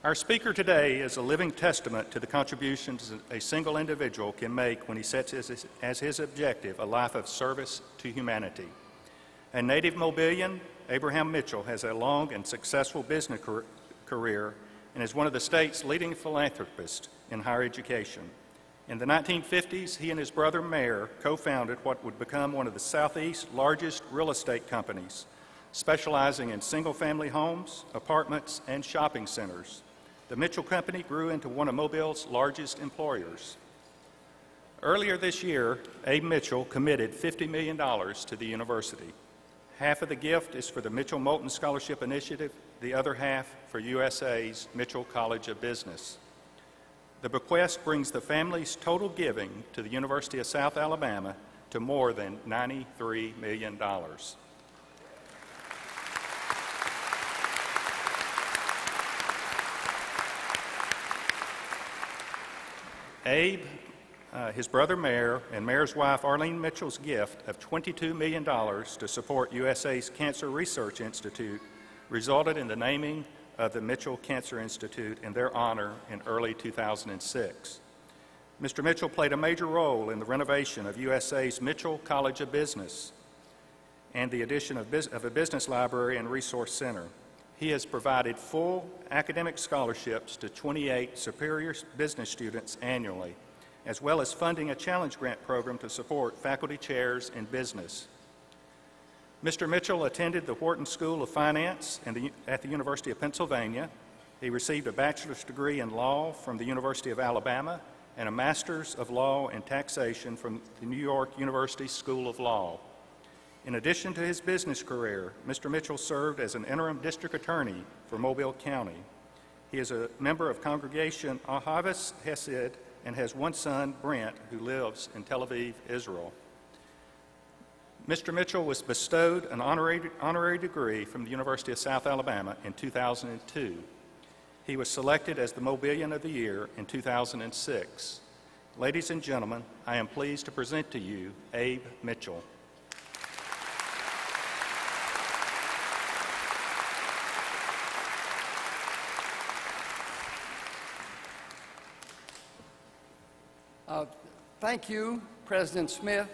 Our speaker today is a living testament to the contributions a single individual can make when he sets as his objective a life of service to humanity. A native Mobilian, Abraham Mitchell has a long and successful business career and is one of the state's leading philanthropists in higher education. In the 1950s, he and his brother Mayor co-founded what would become one of the Southeast's largest real estate companies, specializing in single-family homes, apartments, and shopping centers. The Mitchell Company grew into one of Mobile's largest employers. Earlier this year, Abe Mitchell committed $50 million to the university. Half of the gift is for the Mitchell Moulton Scholarship Initiative, the other half for USA's Mitchell College of Business. The bequest brings the family's total giving to the University of South Alabama to more than $93 million. Abe, his brother Mayor, and Mayor's wife Arlene Mitchell's gift of $22 million to support USA's Cancer Research Institute resulted in the naming of the Mitchell Cancer Institute in their honor in early 2006. Mr. Mitchell played a major role in the renovation of USA's Mitchell College of Business and the addition of a business library and resource center. He has provided full academic scholarships to 28 superior business students annually, as well as funding a challenge grant program to support faculty chairs in business. Mr. Mitchell attended the Wharton School of Finance at the University of Pennsylvania. He received a bachelor's degree in law from the University of Alabama and a master's of law and taxation from the New York University School of Law. In addition to his business career, Mr. Mitchell served as an interim district attorney for Mobile County. He is a member of Congregation Ahavas Hesed and has one son, Brent, who lives in Tel Aviv, Israel. Mr. Mitchell was bestowed an honorary degree from the University of South Alabama in 2002. He was selected as the Mobilian of the Year in 2006. Ladies and gentlemen, I am pleased to present to you Abe Mitchell. Thank you, President Smith,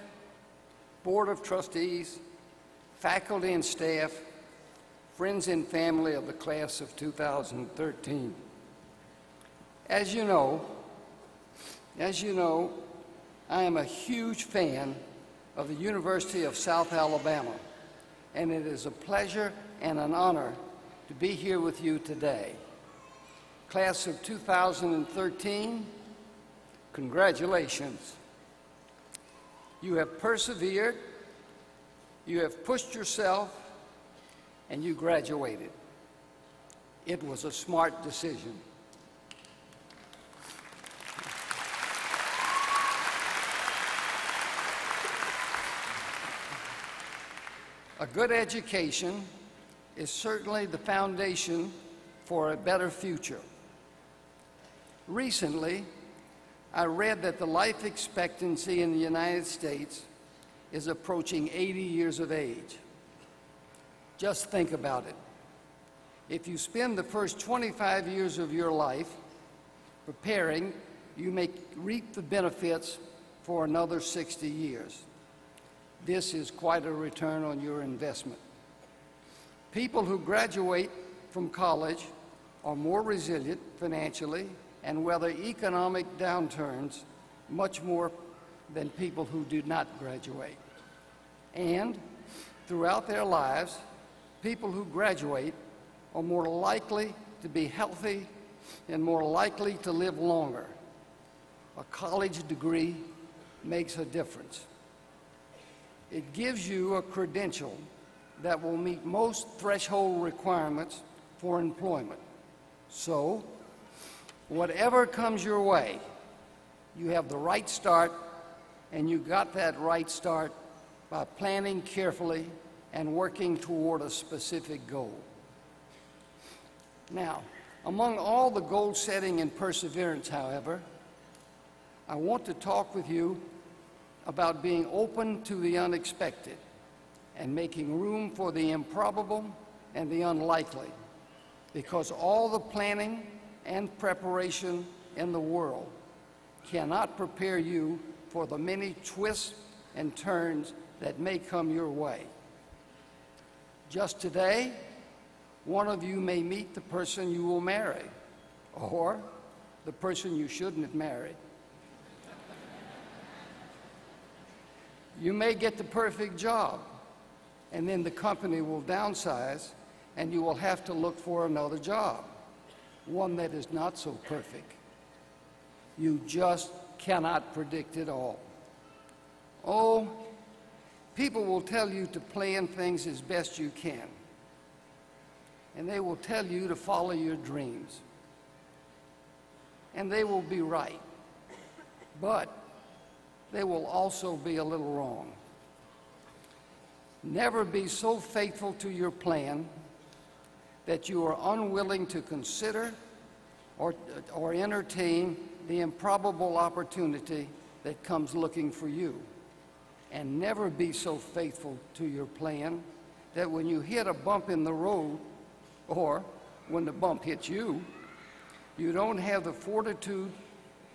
Board of Trustees, faculty and staff, friends and family of the class of 2013. As you know, I am a huge fan of the University of South Alabama, and it is a pleasure and an honor to be here with you today. Class of 2013, congratulations. You have persevered, you have pushed yourself, and you graduated. It was a smart decision. A good education is certainly the foundation for a better future. Recently, I read that the life expectancy in the United States is approaching 80 years of age. Just think about it. If you spend the first 25 years of your life preparing, you may reap the benefits for another 60 years. This is quite a return on your investment. People who graduate from college are more resilient financially and weather economic downturns much more than people who do not graduate. And throughout their lives, people who graduate are more likely to be healthy and more likely to live longer. A college degree makes a difference. It gives you a credential that will meet most threshold requirements for employment. So, whatever comes your way, you have the right start, and you got that right start by planning carefully and working toward a specific goal. Now, among all the goal setting and perseverance, however, I want to talk with you about being open to the unexpected and making room for the improbable and the unlikely, because all the planning and preparation in the world cannot prepare you for the many twists and turns that may come your way. Just today, one of you may meet the person you will marry, or the person you shouldn't have married. You may get the perfect job, and then the company will downsize, and you will have to look for another job, one that is not so perfect. You just cannot predict it all. Oh, people will tell you to plan things as best you can, and they will tell you to follow your dreams. And they will be right, but they will also be a little wrong. Never be so faithful to your plan that you are unwilling to consider or entertain the improbable opportunity that comes looking for you. And never be so faithful to your plan that when you hit a bump in the road, or when the bump hits you, you don't have the fortitude,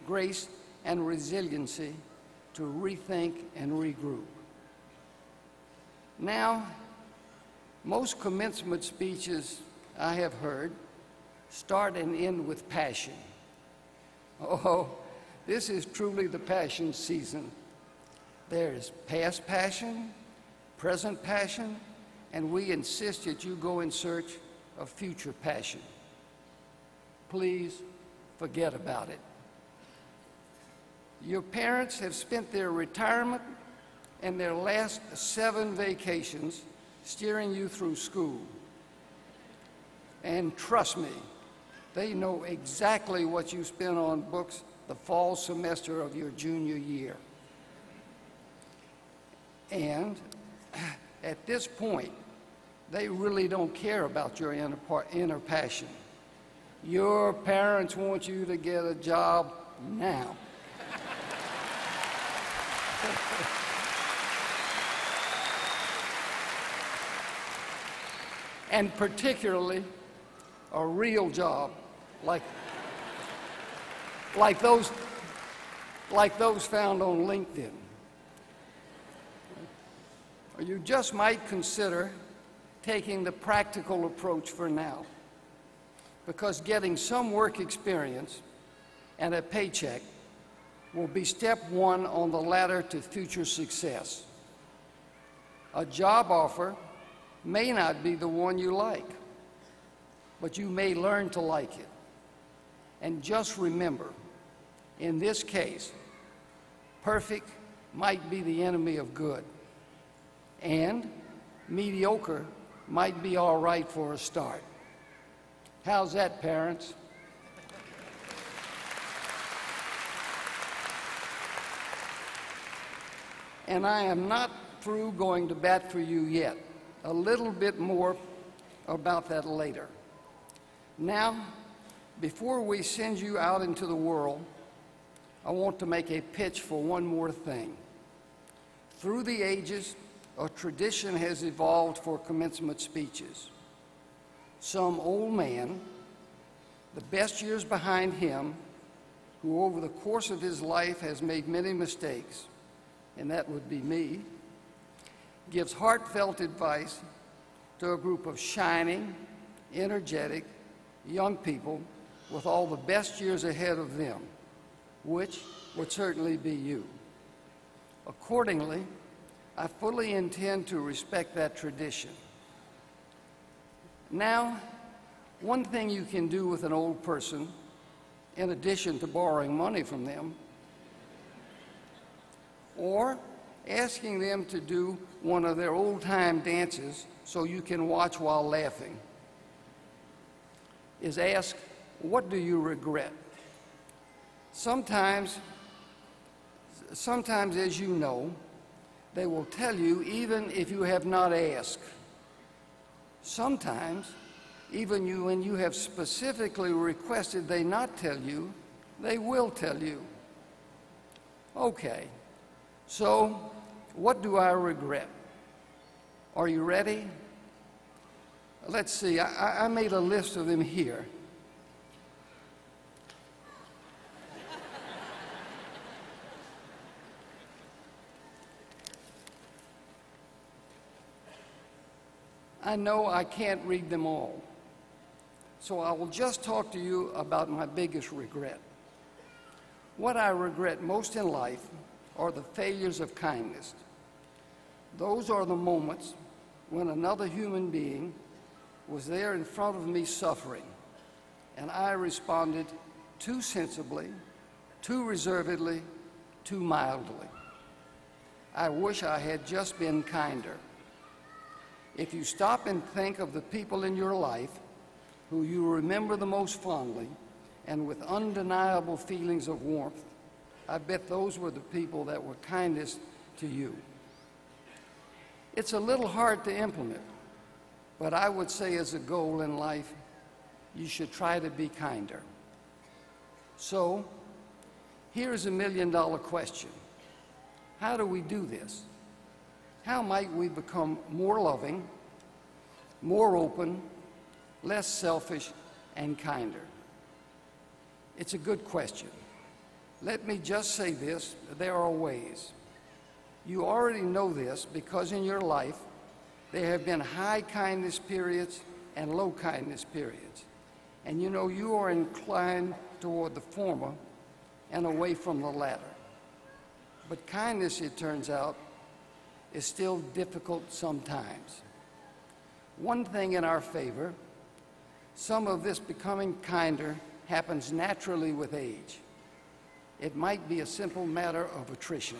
grace, and resiliency to rethink and regroup. Now, most commencement speeches I have heard start and end with passion. Oh, this is truly the passion season. There is past passion, present passion, and we insist that you go in search of future passion. Please forget about it. Your parents have spent their retirement and their last 7 vacations steering you through school. And trust me, they know exactly what you spent on books the fall semester of your junior year. And at this point, they really don't care about your inner passion. Your parents want you to get a job now. And particularly a real job like those found on LinkedIn. Or you just might consider taking the practical approach for now, because getting some work experience and a paycheck will be step 1 on the ladder to future success. A job offer may not be the one you like, but you may learn to like it. And just remember, in this case, perfect might be the enemy of good, and mediocre might be all right for a start. How's that, parents? And I am not through going to bat for you yet. A little bit more about that later. Now, before we send you out into the world, I want to make a pitch for one more thing. Through the ages, a tradition has evolved for commencement speeches. Some old man, the best years behind him, who over the course of his life has made many mistakes, and that would be me, gives heartfelt advice to a group of shining, energetic, young people with all the best years ahead of them, which would certainly be you. Accordingly, I fully intend to respect that tradition. Now, one thing you can do with an old person, in addition to borrowing money from them, or asking them to do one of their old-time dances so you can watch while laughing, is ask, what do you regret? Sometimes, as you know, they will tell you even if you have not asked. Sometimes, even when you have specifically requested they not tell you, they will tell you. Okay, so what do I regret? Are you ready? Let's see, I made a list of them here. I know I can't read them all, so I will just talk to you about my biggest regret. What I regret most in life are the failures of kindness. Those are the moments when another human being was there in front of me suffering, and I responded too sensibly, too reservedly, too mildly. I wish I had just been kinder. If you stop and think of the people in your life who you remember the most fondly and with undeniable feelings of warmth, I bet those were the people that were kindest to you. It's a little hard to implement, but I would say as a goal in life, you should try to be kinder. So, here's $1 million question. How do we do this? How might we become more loving, more open, less selfish, and kinder? It's a good question. Let me just say this, there are ways. You already know this because in your life, there have been high kindness periods and low kindness periods. And you know you are inclined toward the former and away from the latter. But kindness, it turns out, is still difficult sometimes. One thing in our favor, some of this becoming kinder happens naturally with age. It might be a simple matter of attrition.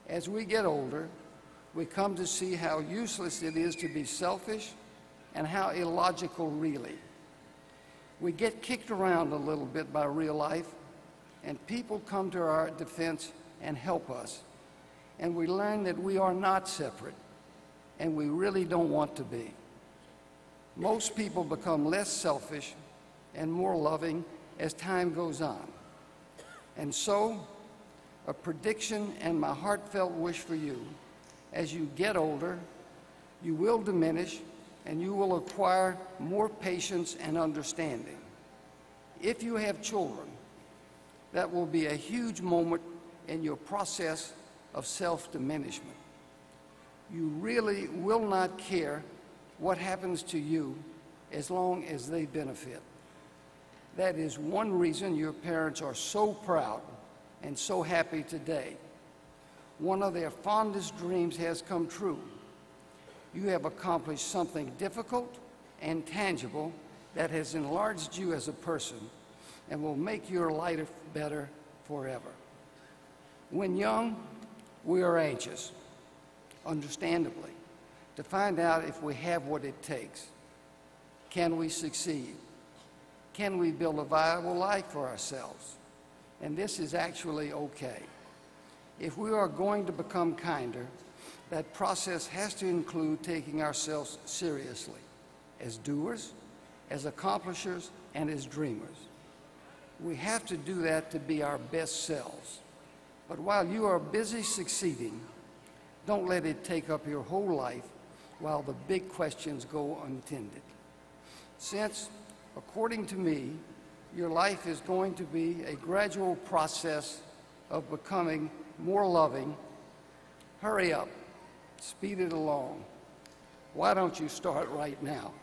As we get older, we come to see how useless it is to be selfish and how illogical really. We get kicked around a little bit by real life, and people come to our defense and help us. And we learn that we are not separate, and we really don't want to be. Most people become less selfish and more loving as time goes on. And so, a prediction and my heartfelt wish for you, as you get older, you will diminish and you will acquire more patience and understanding. If you have children, that will be a huge moment in your process of self-diminishment. You really will not care what happens to you as long as they benefit. That is one reason your parents are so proud and so happy today. One of their fondest dreams has come true. You have accomplished something difficult and tangible that has enlarged you as a person and will make your life better forever. When young, we are anxious, understandably, to find out if we have what it takes. Can we succeed? Can we build a viable life for ourselves? And this is actually okay. If we are going to become kinder, that process has to include taking ourselves seriously as doers, as accomplishers, and as dreamers. We have to do that to be our best selves. But while you are busy succeeding, don't let it take up your whole life while the big questions go untended. Since, according to me, your life is going to be a gradual process of becoming more loving, hurry up, speed it along. Why don't you start right now?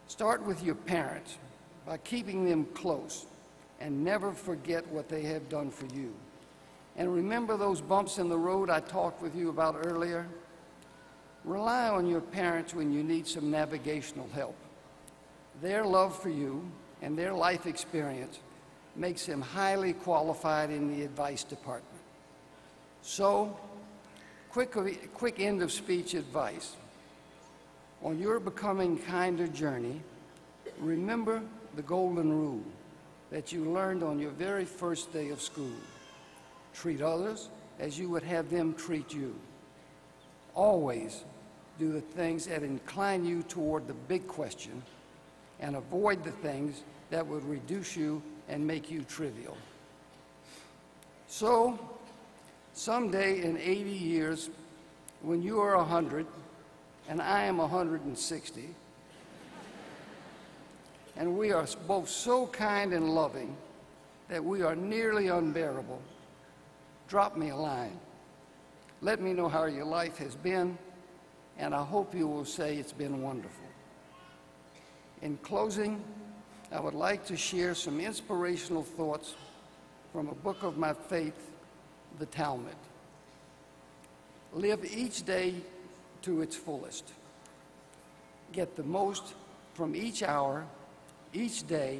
Start with your parents by keeping them close and never forget what they have done for you. And remember those bumps in the road I talked with you about earlier? Rely on your parents when you need some navigational help. Their love for you and their life experience makes them highly qualified in the advice department. So, quick end of speech advice. On your becoming kinder journey, remember the golden rule that you learned on your very first day of school. Treat others as you would have them treat you. Always do the things that incline you toward the big question and avoid the things that would reduce you and make you trivial. So, someday in 80 years, when you are 100 and I am 160, and we are both so kind and loving that we are nearly unbearable, drop me a line. Let me know how your life has been and I hope you will say it's been wonderful. In closing, I would like to share some inspirational thoughts from a book of my faith, the Talmud. Live each day to its fullest. Get the most from each hour, each day,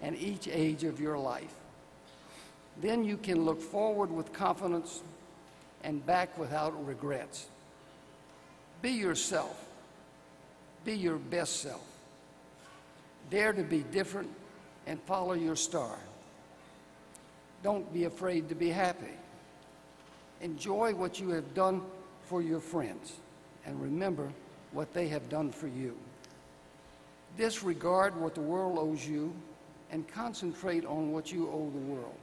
and each age of your life. Then you can look forward with confidence and back without regrets. Be yourself. Be your best self. Dare to be different and follow your star. Don't be afraid to be happy. Enjoy what you have done for your friends, and remember what they have done for you. Disregard what the world owes you and concentrate on what you owe the world.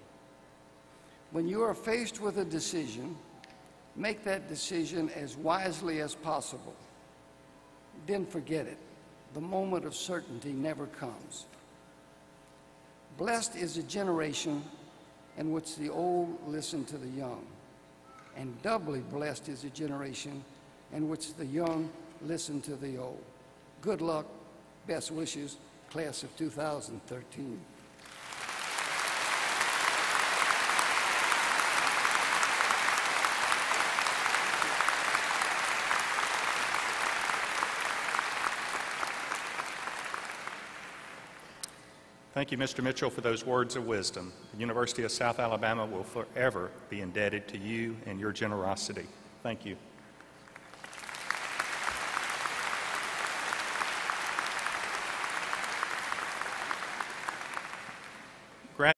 When you are faced with a decision, make that decision as wisely as possible. Then forget it. The moment of certainty never comes. Blessed is a generation in which the old listen to the young, and doubly blessed is a generation in which the young listen to the old. Good luck, best wishes, class of 2013. Thank you, Mr. Mitchell, for those words of wisdom. The University of South Alabama will forever be indebted to you and your generosity. Thank you.